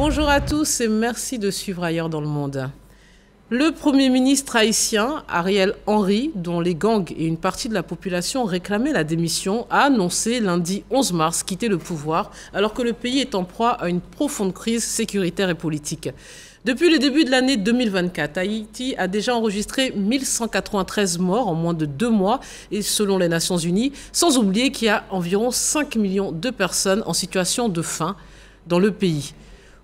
Bonjour à tous et merci de suivre Ailleurs dans le monde. Le Premier ministre haïtien, Ariel Henry, dont les gangs et une partie de la population réclamaient la démission, a annoncé lundi 11 mars quitter le pouvoir alors que le pays est en proie à une profonde crise sécuritaire et politique. Depuis le début de l'année 2024, Haïti a déjà enregistré 1193 morts en moins de 2 mois, et selon les Nations Unies, sans oublier qu'il y a environ 5 millions de personnes en situation de faim dans le pays.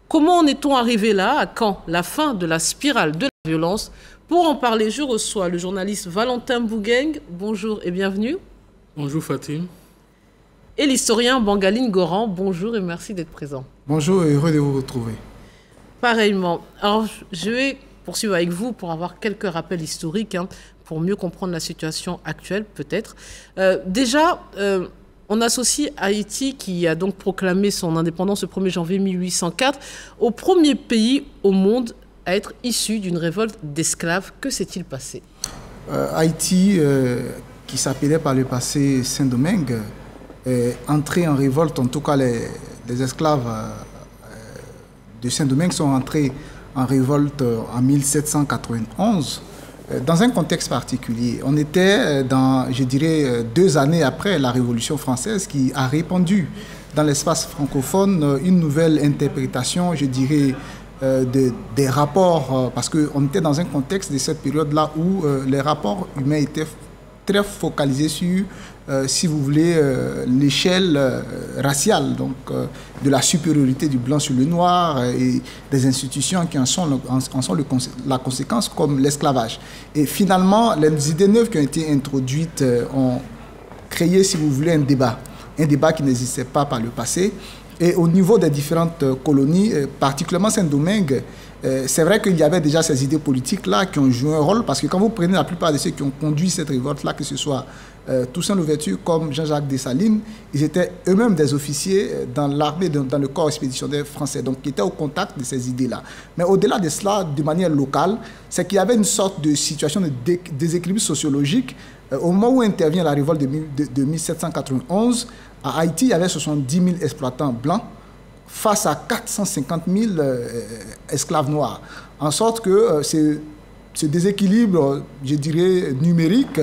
Comment en est-on arrivé là? À quand la fin de la spirale de la violence? Pour en parler, je reçois le journaliste Valentin Bougueng. Bonjour et bienvenue. Bonjour Fatim. Et l'historien Bangaline Goran. Bonjour et merci d'être présent. Bonjour et heureux de vous retrouver. Pareillement. Alors, je vais poursuivre avec vous pour avoir quelques rappels historiques, pour mieux comprendre la situation actuelle, peut-être. On associe Haïti, qui a donc proclamé son indépendance le 1er janvier 1804, au premier pays au monde à être issu d'une révolte d'esclaves. Que s'est-il passé? Haïti, qui s'appelait par le passé Saint-Domingue, est entré en révolte. En tout cas, les esclaves de Saint-Domingue sont entrés en révolte en 1791. Dans un contexte particulier. On était dans, je dirais, 2 années après la Révolution française qui a répandu dans l'espace francophone une nouvelle interprétation, je dirais, des rapports, parce qu'on était dans un contexte de cette période-là où les rapports humains étaient très focalisés sur, si vous voulez, l'échelle raciale, donc de la supériorité du blanc sur le noir et des institutions qui en sont la conséquence, comme l'esclavage. Et finalement, les idées neuves qui ont été introduites ont créé, si vous voulez, un débat qui n'existait pas par le passé. Et au niveau des différentes colonies, particulièrement Saint-Domingue, c'est vrai qu'il y avait déjà ces idées politiques-là qui ont joué un rôle, parce que quand vous prenez la plupart de ceux qui ont conduit cette révolte-là, que ce soit Toussaint Louverture comme Jean-Jacques Dessalines, ils étaient eux-mêmes des officiers dans l'armée, dans le corps expéditionnaire français, donc qui étaient au contact de ces idées-là. Mais au-delà de cela, de manière locale, c'est qu'il y avait une sorte de situation de déséquilibre sociologique. Au moment où intervient la révolte de 1791, à Haïti, il y avait 70 000 exploitants blancs face à 450 000 esclaves noirs. En sorte que ce déséquilibre, je dirais, numérique,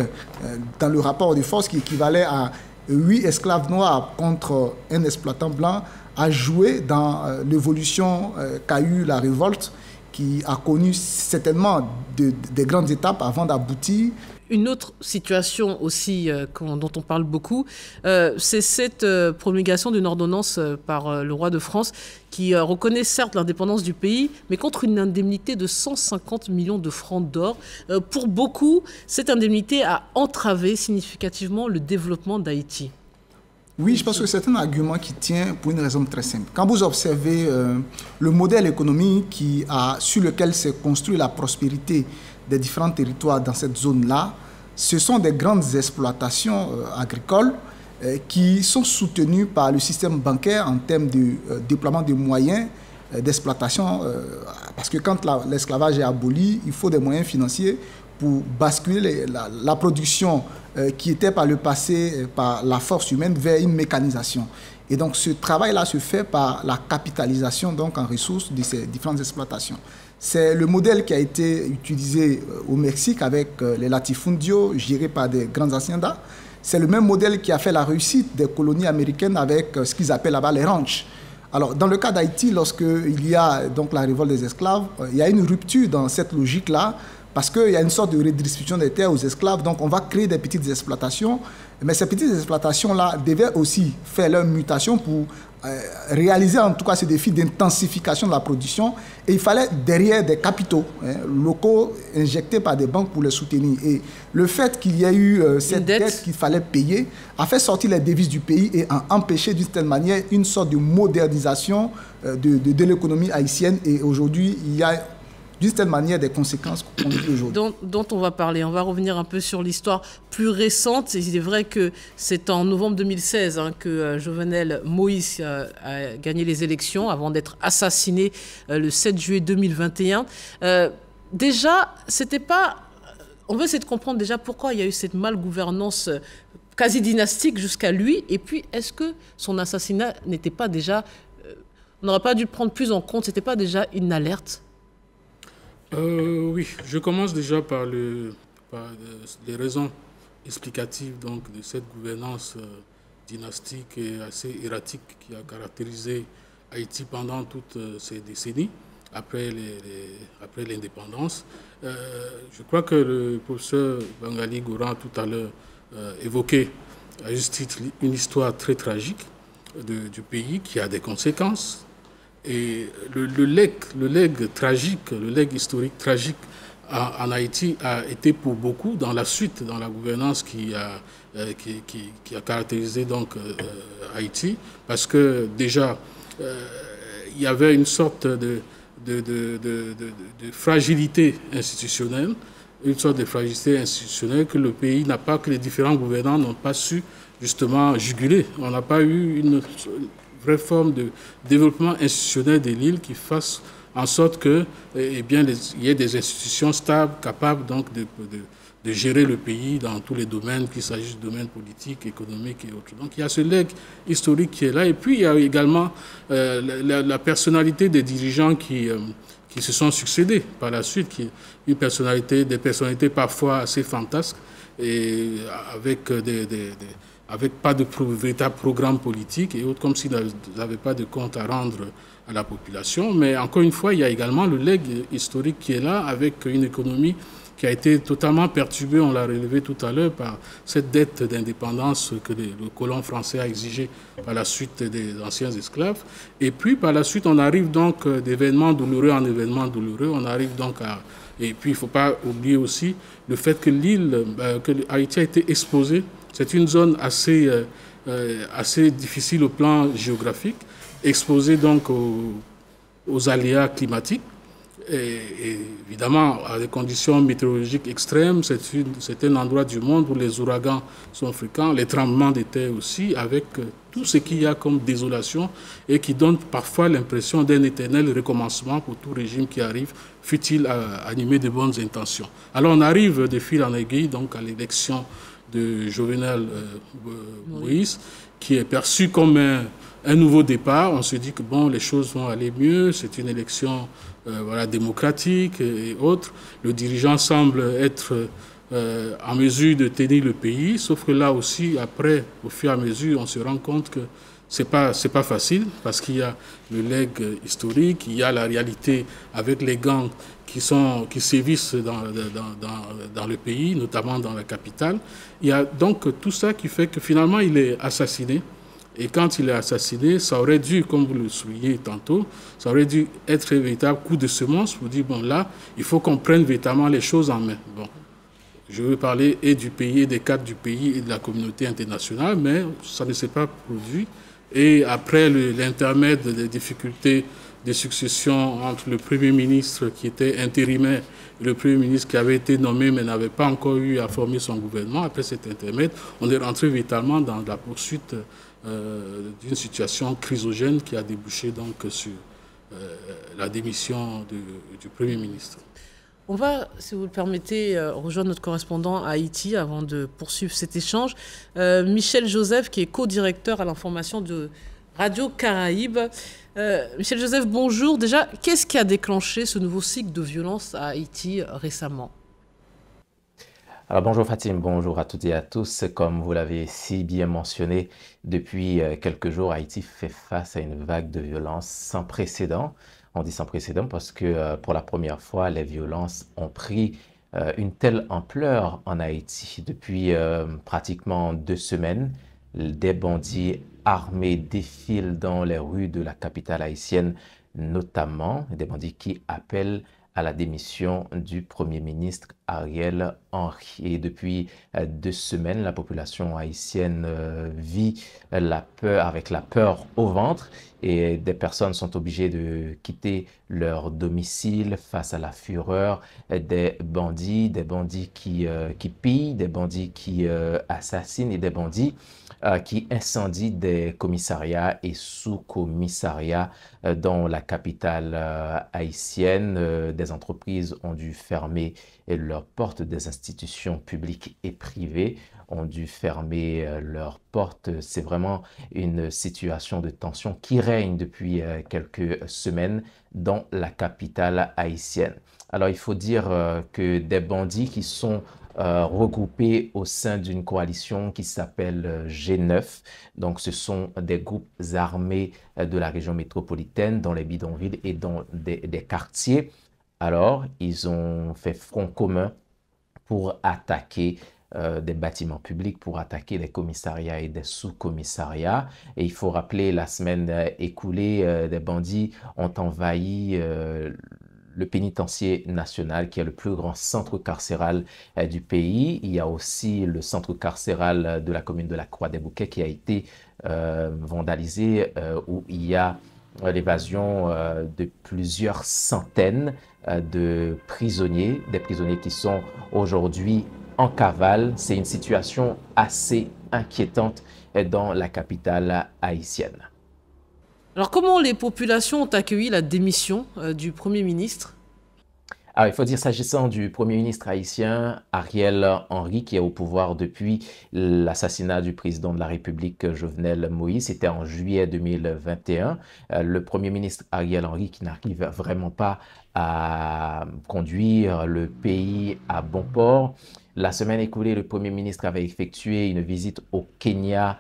dans le rapport de force qui équivalait à 8 esclaves noirs contre un exploitant blanc, a joué dans l'évolution qu'a eu la révolte, qui a connu certainement des grandes étapes avant d'aboutir. Une autre situation aussi dont on parle beaucoup, c'est cette promulgation d'une ordonnance par le roi de France qui reconnaît certes l'indépendance du pays, mais contre une indemnité de 150 millions de francs d'or. Pour beaucoup, cette indemnité a entravé significativement le développement d'Haïti. Oui, je pense que c'est un argument qui tient pour une raison très simple. Quand vous observez le modèle économique sur lequel s'est construite la prospérité des différents territoires dans cette zone-là, ce sont des grandes exploitations agricoles qui sont soutenues par le système bancaire en termes de déploiement de moyens d'exploitation. Parce que quand l'esclavage est aboli, il faut des moyens financiers pour basculer la production qui était par le passé par la force humaine vers une mécanisation. Et donc ce travail-là se fait par la capitalisation donc en ressources de ces différentes exploitations. C'est le modèle qui a été utilisé au Mexique avec les latifundios gérés par des grandes haciendas. C'est le même modèle qui a fait la réussite des colonies américaines avec ce qu'ils appellent là-bas les ranchs. Alors, dans le cas d'Haïti, lorsqu'il y a donc la révolte des esclaves, il y a une rupture dans cette logique-là, parce qu'il y a une sorte de redistribution des terres aux esclaves, donc on va créer des petites exploitations. Mais ces petites exploitations-là devaient aussi faire leur mutation pour réaliser en tout cas ce défi d'intensification de la production. Et il fallait derrière des capitaux locaux injectés par des banques pour les soutenir. Et le fait qu'il y ait eu cette dette qu'il fallait payer a fait sortir les devises du pays et a empêché d'une certaine manière une sorte de modernisation de l'économie haïtienne. Et aujourd'hui, il y a d'une certaine manière des conséquences qu'on vit aujourd'hui. Dont on va parler. On va revenir un peu sur l'histoire plus récente. Il est vrai que c'est en novembre 2016 que Jovenel Moïse a gagné les élections avant d'être assassiné le 7 juillet 2021. Déjà, c'était pas... On veut essayer de comprendre déjà pourquoi il y a eu cette malgouvernance quasi dynastique jusqu'à lui. Et puis, est-ce que son assassinat n'était pas déjà... On n'aurait pas dû le prendre plus en compte. C'était pas déjà une alerte? Oui, je commence déjà par les raisons explicatives donc, de cette gouvernance dynastique et assez erratique qui a caractérisé Haïti pendant toutes ces décennies après l'indépendance. Je crois que le professeur Bangali Goran tout à l'heure évoquait à juste titre une histoire très tragique du pays qui a des conséquences. Et le legs tragique, le legs historique tragique en Haïti a été pour beaucoup dans la suite, dans la gouvernance qui a caractérisé donc Haïti, parce que déjà il y avait une sorte de fragilité institutionnelle, que le pays n'a pas, que les différents gouvernants n'ont pas su justement juguler. On n'a pas eu une vraie forme de développement institutionnel de l'île qui fasse en sorte que, il y ait des institutions stables, capables donc de gérer le pays dans tous les domaines, qu'il s'agisse de domaines politiques, économiques et autres. Donc il y a ce legs historique qui est là. Et puis il y a également la personnalité des dirigeants qui se sont succédés par la suite, des personnalités parfois assez fantasques et avec pas de véritable programme politique et autres, comme s'ils n'avaient pas de compte à rendre à la population. Mais encore une fois, il y a également le legs historique qui est là, avec une économie qui a été totalement perturbée, on l'a relevé tout à l'heure, par cette dette d'indépendance que le colon français a exigée par la suite des anciens esclaves. Et puis, par la suite, on arrive donc d'événements douloureux en événements douloureux. On arrive donc à... Et puis, il ne faut pas oublier aussi le fait que que Haïti a été exposée. C'est une zone assez difficile au plan géographique, exposée donc aux aléas climatiques. Et évidemment, à des conditions météorologiques extrêmes, c'est un endroit du monde où les ouragans sont fréquents, les tremblements de terre aussi, avec tout ce qu'il y a comme désolation et qui donne parfois l'impression d'un éternel recommencement pour tout régime qui arrive, fût-il animé de bonnes intentions. Alors on arrive de fil en aiguille donc à l'élection de Jovenel Moïse, qui est perçu comme un nouveau départ. On se dit que bon, les choses vont aller mieux, c'est une élection démocratique et autres. Le dirigeant semble être en mesure de tenir le pays, sauf que là aussi, après, au fur et à mesure, on se rend compte que c'est pas facile, parce qu'il y a le legs historique, il y a la réalité avec les gangs qui sévissent dans le pays, notamment dans la capitale. Il y a donc tout ça qui fait que finalement il est assassiné. Et quand il est assassiné, ça aurait dû, comme vous le soulignez tantôt, ça aurait dû être un véritable coup de semonce pour dire, bon là, il faut qu'on prenne véritablement les choses en main. Bon, je veux parler et du pays, et des cadres du pays et de la communauté internationale, mais ça ne s'est pas produit. Et après l'intermède des difficultés de succession entre le Premier ministre qui était intérimaire et le Premier ministre qui avait été nommé mais n'avait pas encore eu à former son gouvernement, après cet intermède, on est rentré véritablement dans la poursuite d'une situation chrysogène qui a débouché donc sur la démission du Premier ministre. On va, si vous le permettez, rejoindre notre correspondant à Haïti avant de poursuivre cet échange. Michel Joseph, qui est co-directeur à l'information de Radio Caraïbes. Michel Joseph, bonjour. Déjà, qu'est-ce qui a déclenché ce nouveau cycle de violence à Haïti récemment? Alors bonjour Fatim, bonjour à toutes et à tous. Comme vous l'avez si bien mentionné, depuis quelques jours, Haïti fait face à une vague de violence sans précédent. On dit sans précédent parce que pour la première fois, les violences ont pris une telle ampleur en Haïti. Depuis pratiquement 2 semaines, des bandits armés défilent dans les rues de la capitale haïtienne, notamment des bandits qui appellent à la démission du Premier ministre Ariel Henry. Et depuis 2 semaines, la population haïtienne vit la peur, avec la peur au ventre, et des personnes sont obligées de quitter leur domicile face à la fureur des bandits qui pillent, des bandits qui assassinent et des bandits qui incendie des commissariats et sous-commissariats dans la capitale haïtienne. Des entreprises ont dû fermer leurs portes, des institutions publiques et privées ont dû fermer leurs portes. C'est vraiment une situation de tension qui règne depuis quelques semaines dans la capitale haïtienne. Alors, il faut dire que des bandits qui sont regroupés au sein d'une coalition qui s'appelle G9. Donc, ce sont des groupes armés de la région métropolitaine, dans les bidonvilles et dans des quartiers. Alors, ils ont fait front commun pour attaquer des bâtiments publics, pour attaquer des commissariats et des sous-commissariats. Et il faut rappeler, la semaine écoulée, des bandits ont envahi le pénitencier national, qui est le plus grand centre carcéral du pays. Il y a aussi le centre carcéral de la commune de la Croix-des-Bouquets qui a été vandalisé, où il y a l'évasion de plusieurs centaines de prisonniers, des prisonniers qui sont aujourd'hui en cavale. C'est une situation assez inquiétante dans la capitale haïtienne. Alors, comment les populations ont accueilli la démission du Premier ministre? Alors, il faut dire, s'agissant du Premier ministre haïtien, Ariel Henry, qui est au pouvoir depuis l'assassinat du président de la République, Jovenel Moïse, c'était en juillet 2021. Le Premier ministre Ariel Henry, qui n'arrive vraiment pas à conduire le pays à bon port. La semaine écoulée, le Premier ministre avait effectué une visite au Kenya.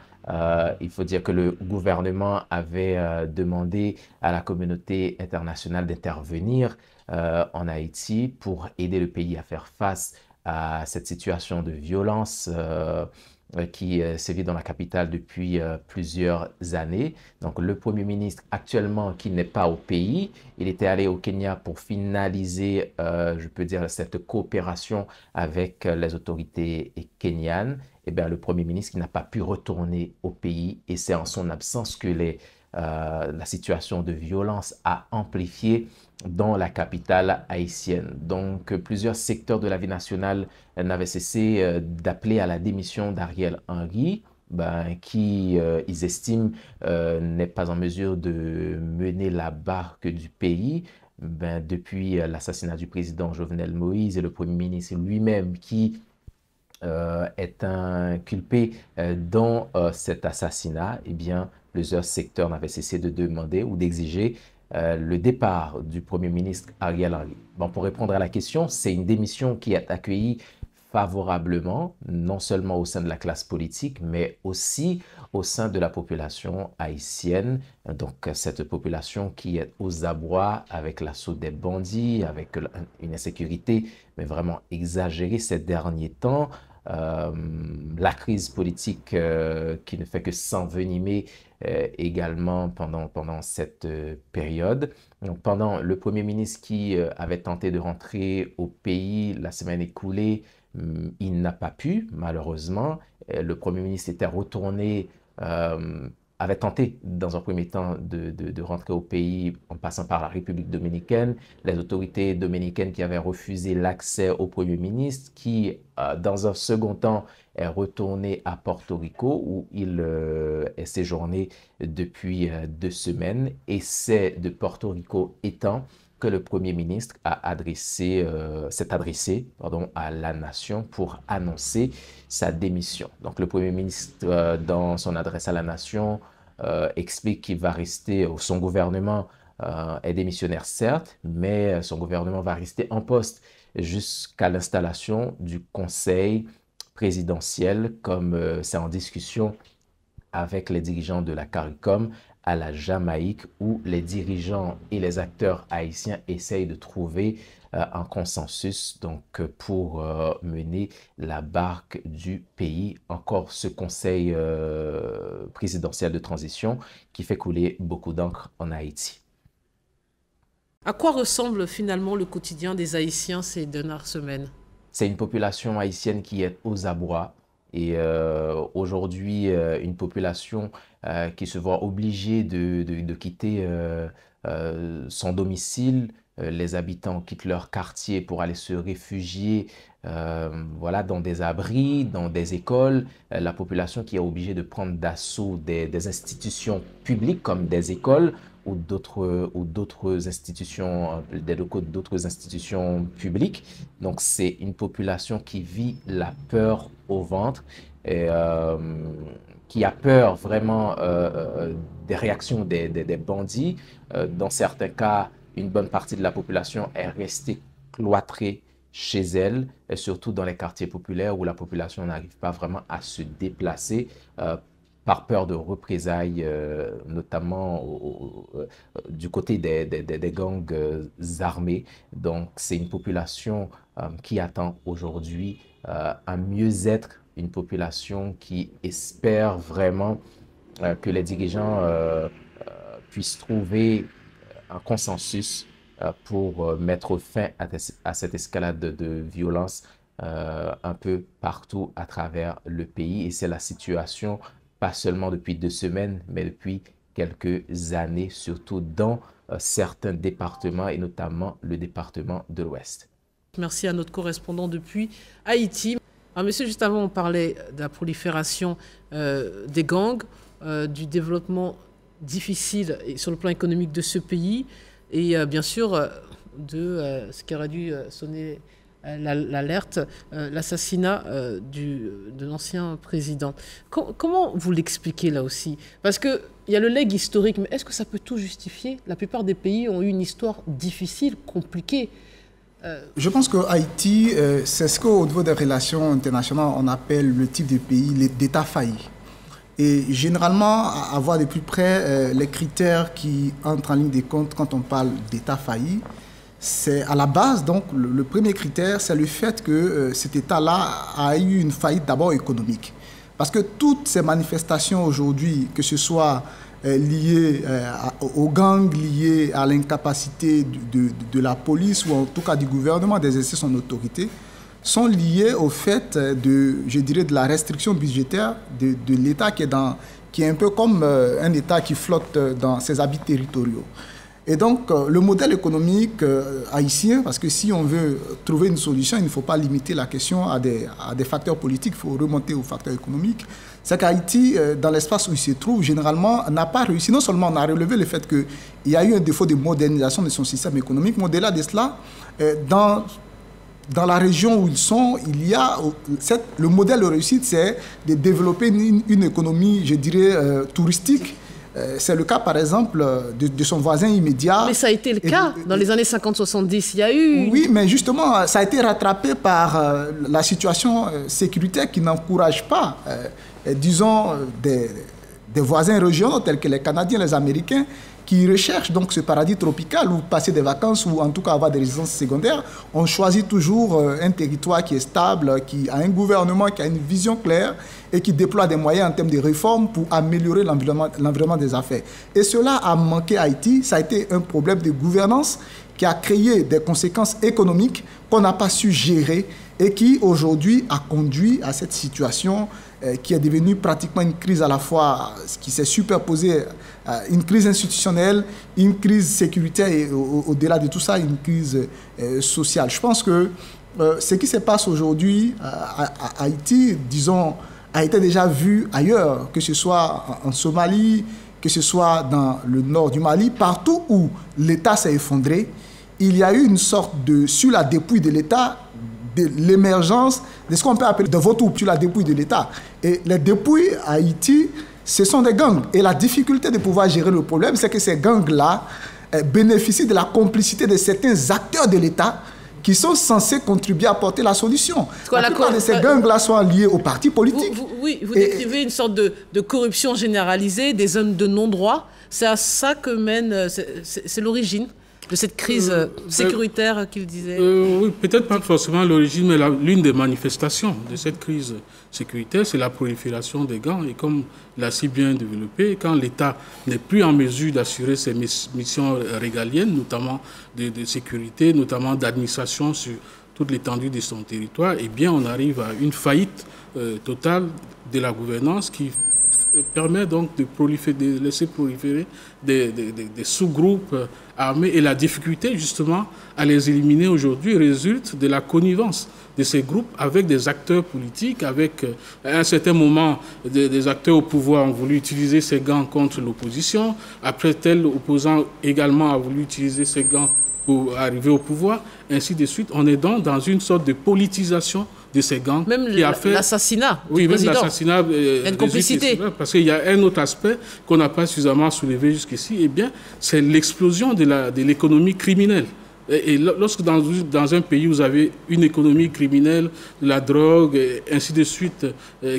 Il faut dire que le gouvernement avait demandé à la communauté internationale d'intervenir en Haïti pour aider le pays à faire face à cette situation de violence qui sévit dans la capitale depuis plusieurs années. Donc le Premier ministre actuellement qui n'est pas au pays, il était allé au Kenya pour finaliser, je peux dire, cette coopération avec les autorités kenyanes. Eh bien, le Premier ministre qui n'a pas pu retourner au pays, et c'est en son absence que la situation de violence a amplifié dans la capitale haïtienne. Donc, plusieurs secteurs de la vie nationale n'avaient cessé d'appeler à la démission d'Ariel Henry, qui, ils estiment, n'est pas en mesure de mener la barque du pays. Depuis l'assassinat du président Jovenel Moïse, et le Premier ministre lui-même qui est inculpé dans cet assassinat, eh bien, plusieurs secteurs n'avaient cessé de demander ou d'exiger le départ du Premier ministre Ariel Henry. Bon, pour répondre à la question, c'est une démission qui est accueillie favorablement, non seulement au sein de la classe politique, mais aussi au sein de la population haïtienne. Donc, cette population qui est aux abois avec l'assaut des bandits, avec une insécurité, mais vraiment exagérée ces derniers temps. La crise politique qui ne fait que s'envenimer également pendant cette période. Donc, pendant le Premier ministre qui avait tenté de rentrer au pays la semaine écoulée, il n'a pas pu, malheureusement. Le Premier ministre était retourné, avait tenté dans un premier temps de rentrer au pays en passant par la République dominicaine. Les autorités dominicaines qui avaient refusé l'accès au Premier ministre, qui, dans un second temps, est retourné à Porto Rico, où il est séjourné depuis 2 semaines. Et c'est de Porto Rico étant que le Premier ministre s'est adressé à la nation pour annoncer sa démission. Donc le Premier ministre, dans son adresse à la nation, explique qu'il va rester, son gouvernement est démissionnaire certes, mais son gouvernement va rester en poste jusqu'à l'installation du conseil présidentiel, comme c'est en discussion avec les dirigeants de la CARICOM à la Jamaïque, où les dirigeants et les acteurs haïtiens essayent de trouver un consensus pour mener la barque du pays. Encore ce conseil présidentiel de transition qui fait couler beaucoup d'encre en Haïti. À quoi ressemble finalement le quotidien des Haïtiens ces dernières semaines? C'est une population haïtienne qui est aux abois. Et aujourd'hui, une population qui se voit obligée de quitter son domicile. Les habitants quittent leur quartier pour aller se réfugier dans des abris, dans des écoles. La population qui est obligée de prendre d'assaut des institutions publiques comme des écoles ou d'autres institutions, des locaux d'autres institutions publiques. Donc, c'est une population qui vit la peur au ventre. qui a peur vraiment des réactions des bandits. Dans certains cas, une bonne partie de la population est restée cloîtrée chez elle, et surtout dans les quartiers populaires où la population n'arrive pas vraiment à se déplacer par peur de représailles, notamment du côté des gangs armés. Donc, c'est une population qui attend aujourd'hui un mieux-être, une population qui espère vraiment que les dirigeants puissent trouver un consensus pour mettre fin à cette escalade de violence un peu partout à travers le pays. Et c'est la situation, pas seulement depuis 2 semaines, mais depuis quelques années, surtout dans certains départements et notamment le département de l'Ouest. Merci à notre correspondant depuis Haïti. Alors, monsieur, juste avant, on parlait de la prolifération des gangs, du développement difficile sur le plan économique de ce pays et bien sûr de ce qui aurait dû sonner l'alerte, l'assassinat de l'ancien président. Comment vous l'expliquez là aussi? Parce qu'il y a le legs historique, mais est-ce que ça peut tout justifier? La plupart des pays ont eu une histoire difficile, compliquée. Je pense que Haïti, c'est ce qu'au niveau des relations internationales, on appelle le type de pays d'État failli. Et généralement, à voir de plus près, les critères qui entrent en ligne de compte quand on parle d'État failli, c'est à la base, donc le premier critère, c'est le fait que cet État-là a eu une faillite d'abord économique. Parce que toutes ces manifestations aujourd'hui, que ce soit liées aux gangs, liées à l'incapacité de la police ou en tout cas du gouvernement d'exercer son autorité, sont liées au fait de la restriction budgétaire de l'État qui est un peu comme un État qui flotte dans ses habits territoriaux. Et donc, le modèle économique haïtien, parce que si on veut trouver une solution, il ne faut pas limiter la question à des facteurs politiques, il faut remonter aux facteurs économiques. C'est qu'Haïti, dans l'espace où il se trouve, généralement, n'a pas réussi. Non seulement on a relevé le fait qu'il y a eu un défaut de modernisation de son système économique, mais au-delà de cela, dans la région où ils sont, il y a le modèle de réussite, c'est de développer une économie, je dirais, touristique. C'est le cas, par exemple, de son voisin immédiat. Mais ça a été le cas dans les années 50-70. Il y a eu... Oui, mais justement, ça a été rattrapé par la situation sécuritaire qui n'encourage pas, disons, des voisins régionaux tels que les Canadiens, les Américains, qui recherchent donc ce paradis tropical où passer des vacances ou en tout cas avoir des résidences secondaires. On choisit toujours un territoire qui est stable, qui a un gouvernement qui a une vision claire et qui déploie des moyens en termes de réformes pour améliorer l'environnement des affaires. Et cela a manqué à Haïti. Ça a été un problème de gouvernance qui a créé des conséquences économiques qu'on n'a pas su gérer et qui aujourd'hui a conduit à cette situation qui est devenue pratiquement une crise à la fois, qui s'est superposée à une crise institutionnelle, une crise sécuritaire et au-delà de tout ça, une crise sociale. Je pense que ce qui se passe aujourd'hui à Haïti, disons, a été déjà vu ailleurs, que ce soit en Somalie, que ce soit dans le nord du Mali, partout où l'État s'est effondré, il y a eu une sorte de, sur la dépouille de l'État, de l'émergence de ce qu'on peut appeler de vautours sur la dépouille de l'État. Et les dépouilles à Haïti, ce sont des gangs. Et la difficulté de pouvoir gérer le problème, c'est que ces gangs-là bénéficient de la complicité de certains acteurs de l'État qui sont censés contribuer à apporter la solution. La plupart de ces gangs-là sont liés aux partis politiques. Vous décrivez une sorte de corruption généralisée, des zones de non-droit. C'est à ça que mène, c'est l'origine de cette crise sécuritaire qu'il disait. Oui, peut-être pas forcément l'origine, mais l'une des manifestations de cette crise sécuritaire, c'est la prolifération des gangs. Et comme l'a si bien développé, quand l'État n'est plus en mesure d'assurer ses missions régaliennes, notamment de sécurité, notamment d'administration sur toute l'étendue de son territoire, eh bien on arrive à une faillite totale de la gouvernance qui permet donc de laisser proliférer des sous-groupes armés. Et la difficulté, justement, à les éliminer aujourd'hui résulte de la connivence de ces groupes avec des acteurs politiques, avec, à un certain moment, des acteurs au pouvoir ont voulu utiliser ces gangs contre l'opposition. Après, tel opposant également a voulu utiliser ces gangs pour arriver au pouvoir, ainsi de suite. On est donc dans une sorte de politisation de ces gangs. Même l'assassinat du président. Même l'assassinat. Il y a une complicité. Parce qu'il y a un autre aspect qu'on n'a pas suffisamment soulevé jusqu'ici, eh bien, c'est l'explosion de l'économie criminelle. Et lorsque dans un pays, vous avez une économie criminelle, la drogue, et ainsi de suite,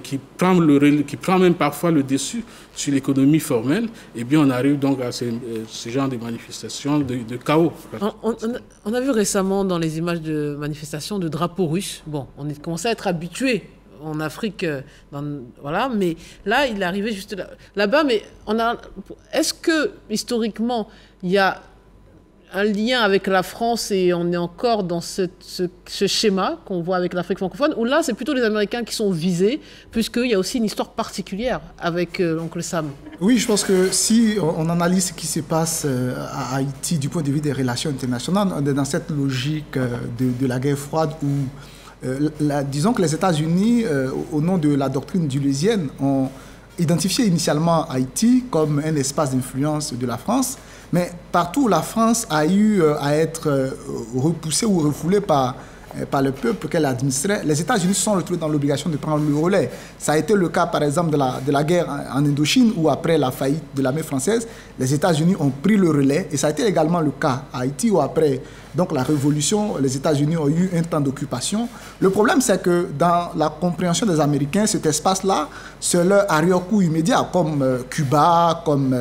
qui prend même parfois le dessus sur l'économie formelle, eh bien, on arrive donc à ce genre de manifestations, de chaos. On a vu récemment dans les images de manifestations de drapeaux russes. Bon, on est commencé à être habitué en Afrique, voilà, mais là, il est arrivé juste là-bas. Mais est-ce que, historiquement, il y a un lien avec la France et on est encore dans ce schéma qu'on voit avec l'Afrique francophone, ou là, c'est plutôt les Américains qui sont visés, puisqu'il y a aussi une histoire particulière avec l'oncle Sam? Oui, je pense que si on analyse ce qui se passe à Haïti du point de vue des relations internationales, on est dans cette logique de la guerre froide où, disons que les États-Unis, au nom de la doctrine dullésienne, ont identifié initialement Haïti comme un espace d'influence de la France. Mais partout où la France a eu à être repoussée ou refoulée par le peuple qu'elle administrait, les États-Unis se sont retrouvés dans l'obligation de prendre le relais. Ça a été le cas, par exemple, de la guerre en Indochine, où après la faillite de l'armée française, les États-Unis ont pris le relais. Et ça a été également le cas à Haïti, où après donc, la Révolution, les États-Unis ont eu un temps d'occupation. Le problème, c'est que dans la compréhension des Américains, cet espace-là, c'est leur arrière-coup immédiat, comme Cuba, comme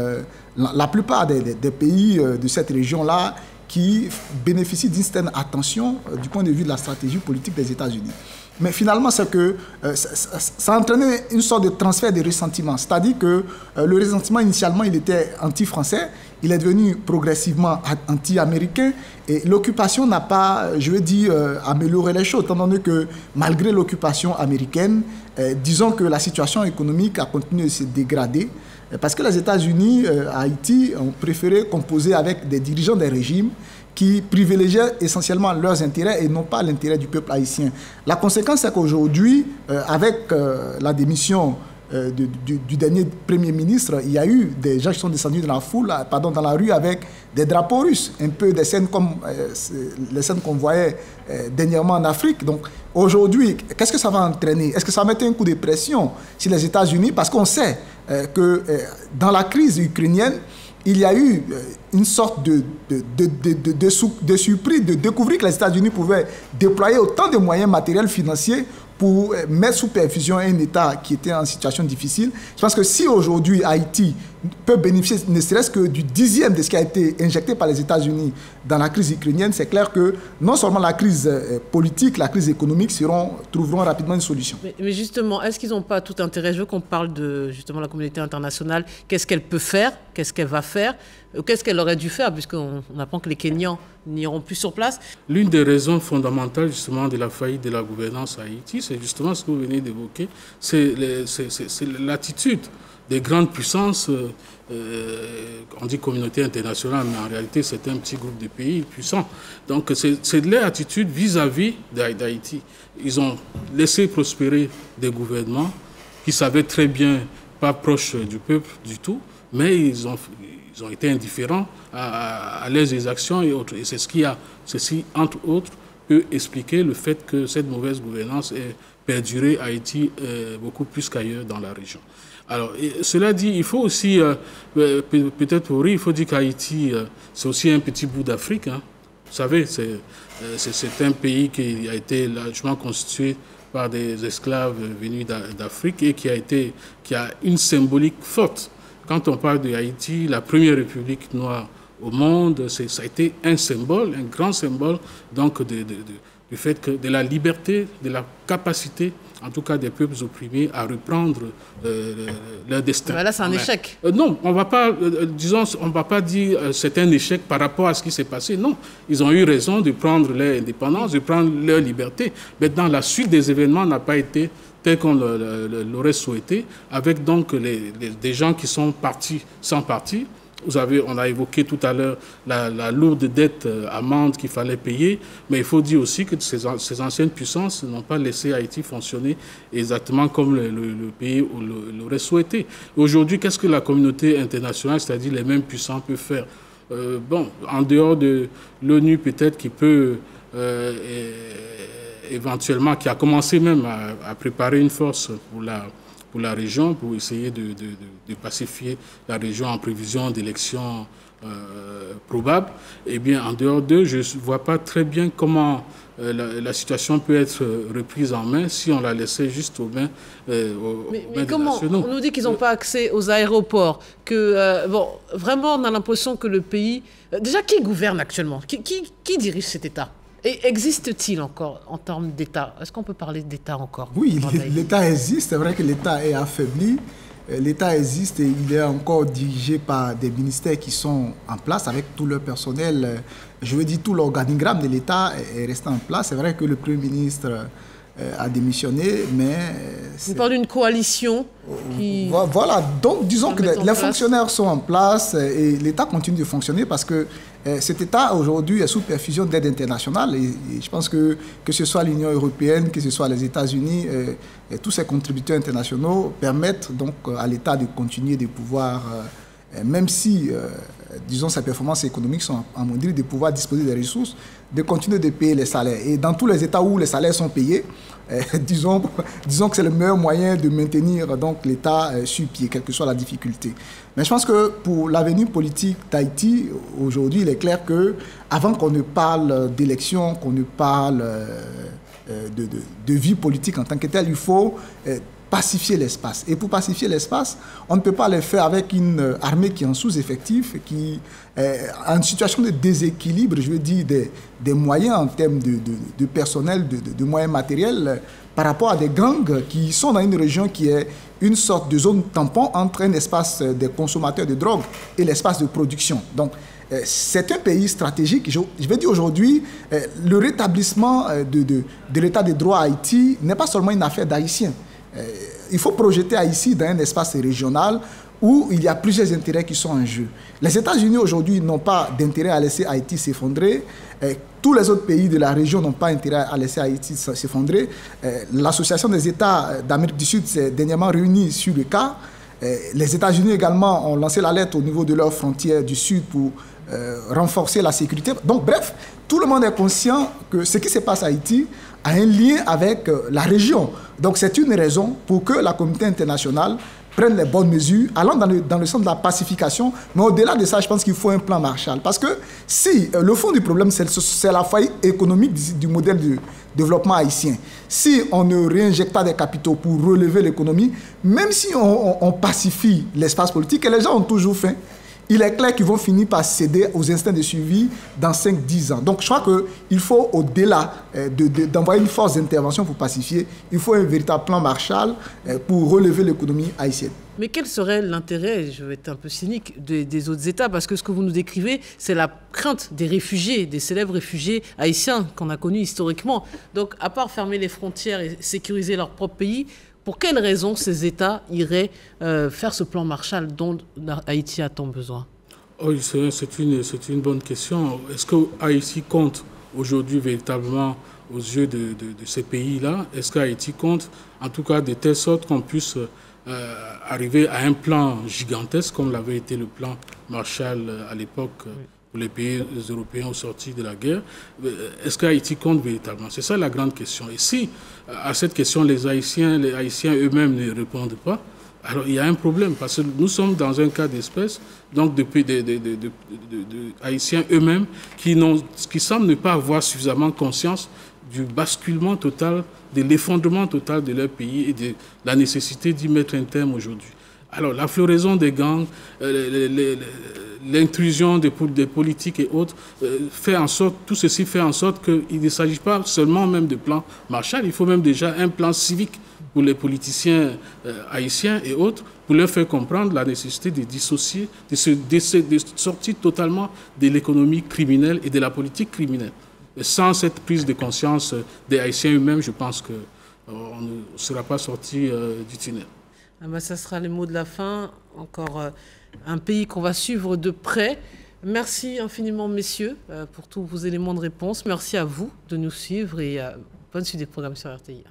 la plupart des pays de cette région-là, qui bénéficient d'une certaine attention du point de vue de la stratégie politique des États-Unis. Mais finalement, c'est que ça a entraîné une sorte de transfert de ressentiment. C'est-à-dire que le ressentiment, initialement, il était anti-français. Il est devenu progressivement anti-américain. Et l'occupation n'a pas, je veux dire, amélioré les choses, étant donné que malgré l'occupation américaine, disons que la situation économique a continué de se dégrader. Parce que les États-Unis, à Haïti, ont préféré composer avec des dirigeants des régimes qui privilégiaient essentiellement leurs intérêts et non pas l'intérêt du peuple haïtien. La conséquence, c'est qu'aujourd'hui, avec la démission du dernier Premier ministre, il y a eu des gens qui sont descendus dans la rue avec des drapeaux russes, un peu des scènes comme les scènes qu'on voyait dernièrement en Afrique. Donc aujourd'hui, qu'est-ce que ça va entraîner? Est-ce que ça va mettre un coup de pression sur les États-Unis? Parce qu'on sait que dans la crise ukrainienne, il y a eu une sorte de surprise de découvrir que les États-Unis pouvaient déployer autant de moyens matériels financiers pour mettre sous perfusion un État qui était en situation difficile. Je pense que si aujourd'hui Haïti peut bénéficier ne serait-ce que du 10e de ce qui a été injecté par les États-Unis dans la crise ukrainienne, c'est clair que non seulement la crise politique, la crise économique trouveront rapidement une solution. Mais justement, est-ce qu'ils n'ont pas tout intérêt? Je veux qu'on parle de justement la communauté internationale. Qu'est-ce qu'elle peut faire? Qu'est-ce qu'elle va faire? Qu'est-ce qu'elle aurait dû faire, puisqu'on apprend que les Kenyans n'iront plus sur place? L'une des raisons fondamentales justement de la faillite de la gouvernance à Haïti, c'est justement ce que vous venez d'évoquer, c'est l'attitude des grandes puissances, on dit communauté internationale, mais en réalité c'est un petit groupe de pays puissants. Donc c'est de leur attitude vis-à-vis d'Haïti. Ils ont laissé prospérer des gouvernements qui savaient très bien pas proches du peuple du tout, mais ils ont été indifférents à leurs exactions et autres. Et c'est ceci, entre autres, peut expliquer le fait que cette mauvaise gouvernance ait perduré à Haïti beaucoup plus qu'ailleurs dans la région. Alors, cela dit, il faut aussi, peut-être pour rire, il faut dire qu'Haïti, c'est aussi un petit bout d'Afrique. Hein. Vous savez, c'est un pays qui a été largement constitué par des esclaves venus d'Afrique et qui a une symbolique forte. Quand on parle de Haïti, la première république noire au monde, ça a été un symbole, un grand symbole donc du fait que de la liberté, de la capacité, en tout cas des peuples opprimés, à reprendre leur destin. Mais là, c'est un échec. Non, on va pas, on va pas dire c'est un échec par rapport à ce qui s'est passé. Non, ils ont eu raison de prendre leur indépendance, de prendre leur liberté. Maintenant, la suite des événements n'a pas été tel qu'on l'aurait souhaité, avec donc des gens qui sont partis sans parti. On a évoqué tout à l'heure la lourde dette amende qu'il fallait payer, mais il faut dire aussi que ces anciennes puissances n'ont pas laissé Haïti fonctionner exactement comme le pays l'aurait souhaité. Aujourd'hui, qu'est-ce que la communauté internationale, c'est-à-dire les mêmes puissants, peuvent faire bon, en dehors de l'ONU peut-être qui peut éventuellement, qui a commencé même à préparer une force pour la région, pour essayer de pacifier la région en prévision d'élections probables, eh bien, en dehors d'eux, je ne vois pas très bien comment la situation peut être reprise en main si on la laissait juste aux mains, mais comment on nous dit qu'ils n'ont pas accès aux aéroports, que bon, vraiment on a l'impression que le pays... déjà, qui gouverne actuellement? Qui dirige cet État? Et existe-t-il encore en termes d'État? Est-ce qu'on peut parler d'État encore? Oui, l'État existe. C'est vrai que l'État est affaibli. L'État existe et il est encore dirigé par des ministères qui sont en place avec tout leur personnel. Je veux dire, tout l'organigramme de l'État est resté en place. C'est vrai que le Premier ministre a démissionné, mais... Vous parlez d'une coalition qui... Voilà, donc disons que les fonctionnaires sont en place et l'État continue de fonctionner parce que cet État aujourd'hui est sous perfusion d'aide internationale et je pense que ce soit l'Union européenne, que ce soit les États-Unis, tous ces contributeurs internationaux permettent donc à l'État de continuer de pouvoir, même si, disons, ses performances économiques sont amoindries, de pouvoir disposer des ressources, de continuer de payer les salaires. Et dans tous les États où les salaires sont payés, disons que c'est le meilleur moyen de maintenir donc l'État sur pied, quelle que soit la difficulté. Mais je pense que pour l'avenir politique d'Haïti, aujourd'hui, il est clair que avant qu'on ne parle d'élections, qu'on ne parle de vie politique en tant que telle, il faut pacifier l'espace. Et pour pacifier l'espace, on ne peut pas le faire avec une armée qui est en sous-effectif, qui est en situation de déséquilibre, je veux dire, des moyens en termes de personnel, de moyens matériels, par rapport à des gangs qui sont dans une région qui est une sorte de zone tampon entre un espace des consommateurs de drogue et l'espace de production. Donc, c'est un pays stratégique. Je veux dire aujourd'hui, le rétablissement de l'état de droit à Haïti n'est pas seulement une affaire d'Haïtiens. Il faut projeter Haïti dans un espace régional où il y a plusieurs intérêts qui sont en jeu. Les États-Unis aujourd'hui n'ont pas d'intérêt à laisser Haïti s'effondrer. Tous les autres pays de la région n'ont pas intérêt à laisser Haïti s'effondrer. L'Association des États d'Amérique du Sud s'est dernièrement réunie sur le cas. Les États-Unis également ont lancé l'alerte au niveau de leurs frontières du Sud pour renforcer la sécurité. Donc bref, tout le monde est conscient que ce qui se passe à Haïti a un lien avec la région. Donc c'est une raison pour que la communauté internationale prenne les bonnes mesures, allant dans le sens de la pacification. Mais au-delà de ça, je pense qu'il faut un plan Marshall. Parce que si le fond du problème, c'est la faillite économique du modèle de développement haïtien, si on ne réinjecte pas des capitaux pour relever l'économie, même si on pacifie l'espace politique, et les gens ont toujours faim, il est clair qu'ils vont finir par céder aux instincts de survie dans 5-10 ans. Donc je crois qu'il faut, au-delà d'envoyer une force d'intervention pour pacifier, il faut un véritable plan Marshall pour relever l'économie haïtienne. Mais quel serait l'intérêt, je vais être un peu cynique, des autres États? Parce que ce que vous nous décrivez, c'est la crainte des réfugiés, des célèbres réfugiés haïtiens qu'on a connus historiquement. Donc à part fermer les frontières et sécuriser leur propre pays, pour quelles raisons ces États iraient faire ce plan Marshall dont Haïti a tant besoin? Oui, c'est une bonne question. Est-ce que Haïti compte aujourd'hui véritablement aux yeux de ces pays-là? Est-ce qu'Haïti compte, en tout cas, de telle sorte qu'on puisse arriver à un plan gigantesque, comme l'avait été le plan Marshall à l'époque pour les pays européens au sorti de la guerre? Est-ce qu'Haïti compte véritablement? C'est ça la grande question. Et si, à cette question, les Haïtiens eux-mêmes ne répondent pas, alors il y a un problème, parce que nous sommes dans un cas d'espèce, donc de Haïtiens eux-mêmes qui semblent ne pas avoir suffisamment conscience du basculement total, de l'effondrement total de leur pays et de la nécessité d'y mettre un terme aujourd'hui. Alors, la floraison des gangs, l'intrusion des politiques et autres, tout ceci fait en sorte qu'il ne s'agit pas seulement même de plan Marshall, il faut même déjà un plan civique pour les politiciens haïtiens et autres, pour leur faire comprendre la nécessité de dissocier, de sortir totalement de l'économie criminelle et de la politique criminelle. Et sans cette prise de conscience des Haïtiens eux-mêmes, je pense qu'on ne sera pas sorti du tunnel. Ah ben, ça sera les mots de la fin. Encore un pays qu'on va suivre de près. Merci infiniment, messieurs, pour tous vos éléments de réponse. Merci à vous de nous suivre et bonne suite des programmes sur RTI.